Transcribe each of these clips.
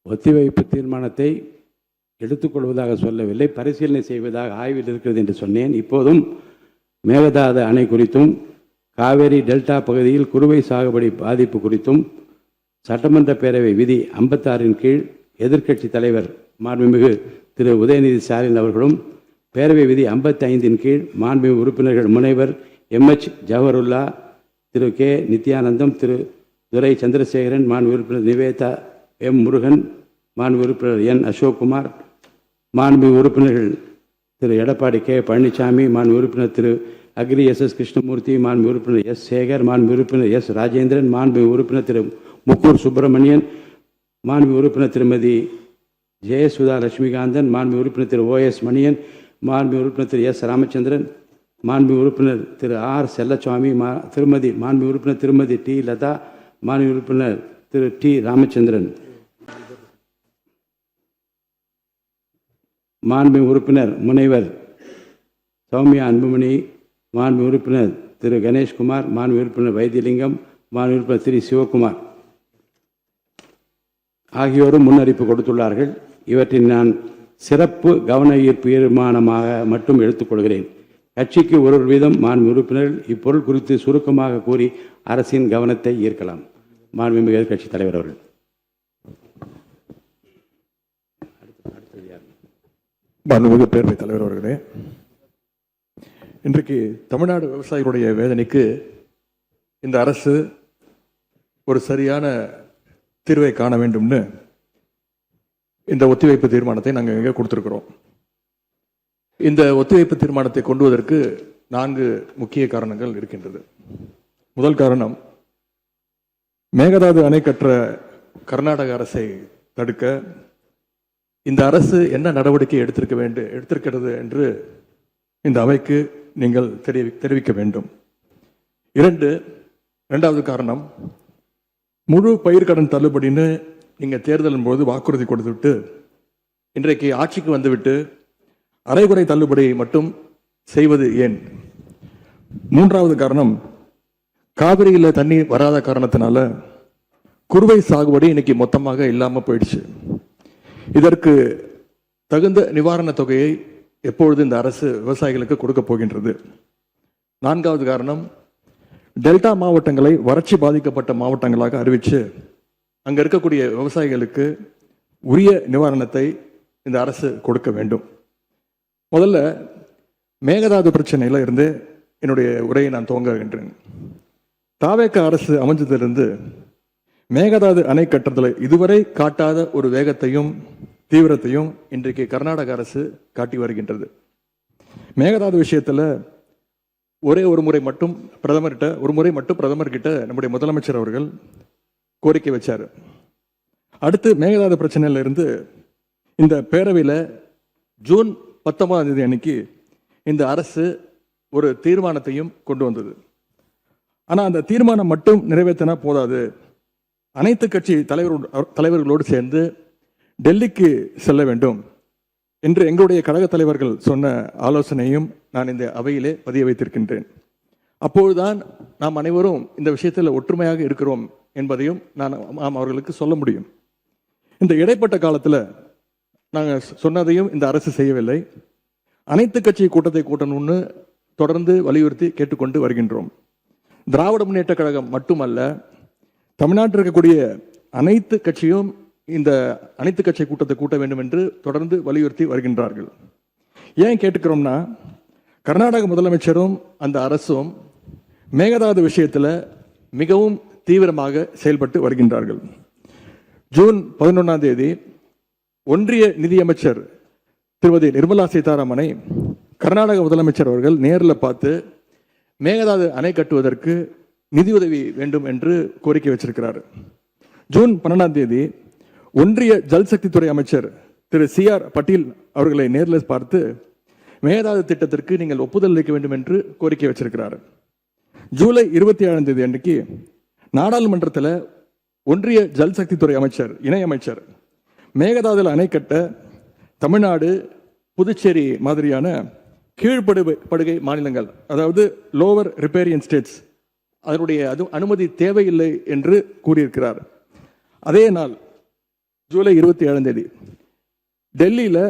ஒத்திவைப்பு தீர்மானத்தை எடுத்துக்கொள்வதாக சொல்லவில்லை, பரிசீலனை செய்வதாக ஆய்வில் இருக்கிறது என்று சொன்னேன். இப்போதும் மேகதாது அணை குறித்தும் காவேரி டெல்டா பகுதியில் குறுவை சாகுபடி பாதிப்பு குறித்தும் சட்டமன்ற பேரவை விதி 56 கீழ் எதிர்க்கட்சி தலைவர் மாண்புமிகு திரு உதயநிதி ஸ்டாலின் அவர்களும், பேரவை விதி 55 கீழ் மாண்புமிகு உறுப்பினர்கள் முனைவர் MH ஜவஹருல்லா, திரு கே நித்யானந்தம், திரு துரை சந்திரசேகரன், மாண்பு உறுப்பினர் நிவேதா M முருகன், மாண்பு உறுப்பினர் N அசோக்குமார், மாண்புமிகு உறுப்பினர்கள் திரு எடப்பாடி கே பழனிசாமி, மாண்பு உறுப்பினர் திரு அக்ரி SS கிருஷ்ணமூர்த்தி, மாண்பு உறுப்பினர் S சேகர், மாண்பு உறுப்பினர் S ராஜேந்திரன், மாண்பு உறுப்பினர் திரு முக்கூர் சுப்பிரமணியன், மாண்பு உறுப்பினர் திருமதி ஜெயசுதா லட்சுமிகாந்தன், மாண்பு உறுப்பினர் திரு OS மணியன், மாண்பு உறுப்பினர் திரு S ராமச்சந்திரன், மாண்பு உறுப்பினர் திரு R செல்லசுவாமி, மாண்பு உறுப்பினர் திருமதி T லதா, மாண்பு உறுப்பினர் திரு T ராமச்சந்திரன், மாண்பு உறுப்பினர் முனைவர் சௌமியா அன்புமணி, மாண்பு உறுப்பினர் திரு கணேஷ்குமார், மாண்பு உறுப்பினர் வைத்தியலிங்கம், மாண்பு உறுப்பினர் திரு சிவகுமார் ஆகியோரும் முன்னறிப்பு கொடுத்துள்ளார்கள். இவற்றில் நான் சிறப்பு கவன ஈர்ப்பு தீர்மானமாக மட்டும் எடுத்துக்கொள்கிறேன். கட்சிக்கு ஒரு வீதம் மாண்பு உறுப்பினர்கள் இப்பொருள் குறித்து சுருக்கமாக கூறி அரசின் கவனத்தை ஈர்க்கலாம். மாண்புமிகு எதிர்க்கட்சி தலைவர் அவர்கள். மாண்புமிகு பேரவைத் தலைவர் அவர்களே, இன்றைக்கு தமிழ்நாடு விவசாயிகளுடைய வேதனைக்கு இந்த அரசு ஒரு சரியான தீர்வை காண வேண்டும்னு இந்த ஒத்திவைப்பு தீர்மானத்தை நாங்கள் இங்கே கொடுத்துருக்கிறோம். இந்த ஒத்திவைப்பு தீர்மானத்தை கொண்டுவதற்கு 4 முக்கிய காரணங்கள் இருக்கின்றது. முதல் காரணம், மேகதாது அணை கற்ற கர்நாடக அரசை தடுக்க இந்த அரசு என்ன நடவடிக்கை எடுத்திருக்கிறது என்று இந்த அவைக்கு நீங்கள் தெரிவிக்க வேண்டும். இரண்டாவது காரணம், முழு பயிர்க்கடன் தள்ளுபடின்னு நீங்கள் தேர்தலின் போது வாக்குறுதி கொடுத்துவிட்டு இன்றைக்கு ஆட்சிக்கு வந்துவிட்டு அரைகுறை தள்ளுபடி மட்டும் செய்வது ஏன்? மூன்றாவது காரணம், காவிரியில் தண்ணீர் வராத காரணத்தினால குறுவை சாகுபடி இன்னைக்கு மொத்தமாக இல்லாமல் போயிடுச்சு. இதற்கு தகுந்த நிவாரண தொகையை எப்பொழுது இந்த அரசு விவசாயிகளுக்கு கொடுக்க போகின்றது? நான்காவது காரணம், டெல்டா மாவட்டங்களை வறட்சி பாதிக்கப்பட்ட மாவட்டங்களாக அறிவித்து அங்கே இருக்கக்கூடிய விவசாயிகளுக்கு உரிய நிவாரணத்தை இந்த அரசு கொடுக்க வேண்டும். முதல்ல மேகதாது பிரச்சனையில் இருந்து என்னுடைய உரையை நான் துவங்குகின்றேன். தாவேக அரசு அமைஞ்சதிலிருந்து மேகதாது அணை கட்டுறதில் இதுவரை காட்டாத ஒரு வேகத்தையும் தீவிரத்தையும் இன்றைக்கு கர்நாடக அரசு காட்டி வருகின்றது. மேகதாது விஷயத்தில் ஒரு முறை மட்டும் பிரதமர்கிட்ட நம்முடைய முதலமைச்சர் அவர்கள் கோரிக்கை வச்சார். அடுத்து மேகதாது பிரச்சனையில இருந்து இந்த பேரவையில் ஜூன் 19 அன்னைக்கு இந்த அரசு ஒரு தீர்மானத்தையும் கொண்டு வந்தது. ஆனால் அந்த தீர்மானம் மட்டும் நிறைவேற்றினா போதாது, அனைத்து கட்சி தலைவர்களோடு சேர்ந்து டெல்லிக்கு செல்ல வேண்டும் என்று எங்களுடைய கழக தலைவர்கள் சொன்ன ஆலோசனையும் நான் இந்த அவையிலே பதிய வைத்திருக்கின்றேன். அப்பொழுதுதான் நாம் அனைவரும் இந்த விஷயத்தில் ஒற்றுமையாக இருக்கிறோம் என்பதையும் நாம் அவர்களுக்கு சொல்ல முடியும். இந்த இடைப்பட்ட காலத்தில் நாங்கள் சொன்னதையும் இந்த அரசு செய்யவில்லை. அனைத்து கட்சி கூட்டத்தை கூட்டணும்னு தொடர்ந்து வலியுறுத்தி கேட்டுக்கொண்டு வருகின்றோம். திராவிட முன்னேற்ற கழகம் மட்டுமல்ல, தமிழ்நாட்டில் இருக்கக்கூடிய அனைத்து கட்சியும் இந்த அனைத்து கட்சி கூட்டத்தை கூட்ட வேண்டும் என்று தொடர்ந்து வலியுறுத்தி வருகின்றார்கள். ஏன் கேட்டுக்கிறோம்னா, கர்நாடக முதலமைச்சரும் அந்த அரசும் மேகதாது விஷயத்தில் மிகவும் தீவிரமாக செயல்பட்டு வருகின்றார்கள். ஜூன் 11 ஒன்றிய நிதியமைச்சர் திருமதி நிர்மலா சீதாராமனை கர்நாடக முதலமைச்சர் அவர்கள் நேரில் பார்த்து மேகதாது அணை கட்டுவதற்கு நிதியுதவி வேண்டும் என்று கோரிக்கை வச்சிருக்கிறார். ஜூன் 12 ஒன்றிய ஜல்சக்தித்துறை அமைச்சர் திரு CR பட்டீல் அவர்களை நேரில் பார்த்து மேகதாது திட்டத்திற்கு நீங்கள் ஒப்புதல் அளிக்க வேண்டும் என்று கோரிக்கை வச்சிருக்கிறார். ஜூலை 27 அன்றைக்கு நாடாளுமன்றத்தில் ஒன்றிய ஜல்சக்தித்துறை அமைச்சர் இணையமைச்சர் மேகதாதுல அணை கட்ட தமிழ்நாடு, புதுச்சேரி மாதிரியான கீழ்ப்படுகை மாநிலங்கள், அதாவது லோவர் ரிப்பேரியன் ஸ்டேட்ஸ், அதனுடைய அனுமதி தேவையில்லை என்று கூறியிருக்கிறார். அதே நாள் ஜூலை 27ஆம் தேதி டெல்லியில்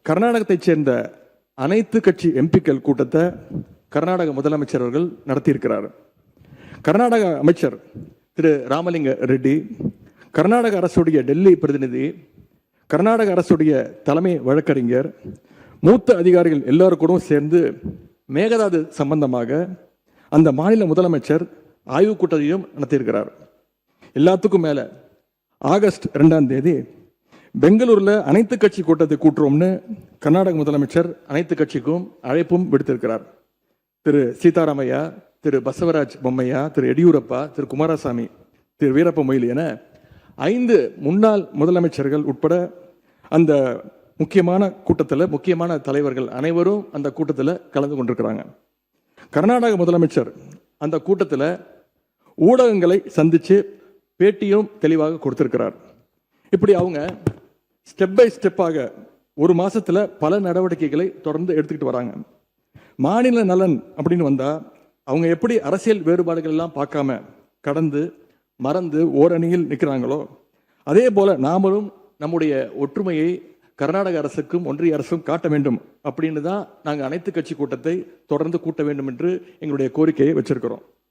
கர்நாடகத்தைச் சேர்ந்த அனைத்து கட்சி எம்பிக்கள் கூட்டத்தை கர்நாடக முதலமைச்சர் அவர்கள் நடத்தியிருக்கிறார். கர்நாடக அமைச்சர் திரு ராமலிங்க ரெட்டி, கர்நாடக அரசுடைய டெல்லி பிரதிநிதி, கர்நாடக அரசுடைய தலைமை வழக்கறிஞர், மூத்த அதிகாரிகள் எல்லாரும் கூட சேர்ந்து மேகதாது சம்பந்தமாக அந்த மாநில முதலமைச்சர் ஆய்வுக் கூட்டத்தையும் நடத்தியிருக்கிறார். எல்லாத்துக்கும் மேலே ஆகஸ்ட் 2ஆம் தேதி பெங்களூரில் அனைத்து கட்சி கூட்டத்தை கூட்டுறோம்னு கர்நாடக முதலமைச்சர் அனைத்து கட்சிக்கும் அழைப்பும் விடுத்திருக்கிறார். திரு சீதாராமையா, திரு பசவராஜ் பொம்மையா, திரு எடியூரப்பா, திரு குமாரசாமி, திரு வீரப்ப மொய்லி என 5 முன்னாள் முதலமைச்சர்கள் உட்பட அந்த முக்கியமான கூட்டத்தில் முக்கியமான தலைவர்கள் அனைவரும் அந்த கூட்டத்தில் கலந்து கொண்டிருக்கிறாங்க. கர்நாடக முதலமைச்சர் அந்த கூட்டத்தில் ஊடகங்களை சந்தித்து பேட்டியும் தெளிவாக கொடுத்திருக்கிறார். இப்படி அவங்க ஸ்டெப் பை ஸ்டெப்பாக ஒரு மாசத்துல பல நடவடிக்கைகளை தொடர்ந்து எடுத்துக்கிட்டு வராங்க. மாநில நலன் அப்படின்னு வந்தா அவங்க எப்படி அரசியல் வேறுபாடுகள் எல்லாம் பார்க்காம கடந்து மறந்து ஓரணியில் நிற்கிறாங்களோ, அதே போல நாமளும் நம்முடைய ஒற்றுமையை கர்நாடக அரசுக்கும் ஒன்றிய அரசும் காட்ட வேண்டும் அப்படின்னு தான் நாங்கள் அனைத்து கட்சி கூட்டத்தை தொடர்ந்து கூட்ட வேண்டும் என்று எங்களுடைய கோரிக்கையை வச்சிருக்கிறோம்.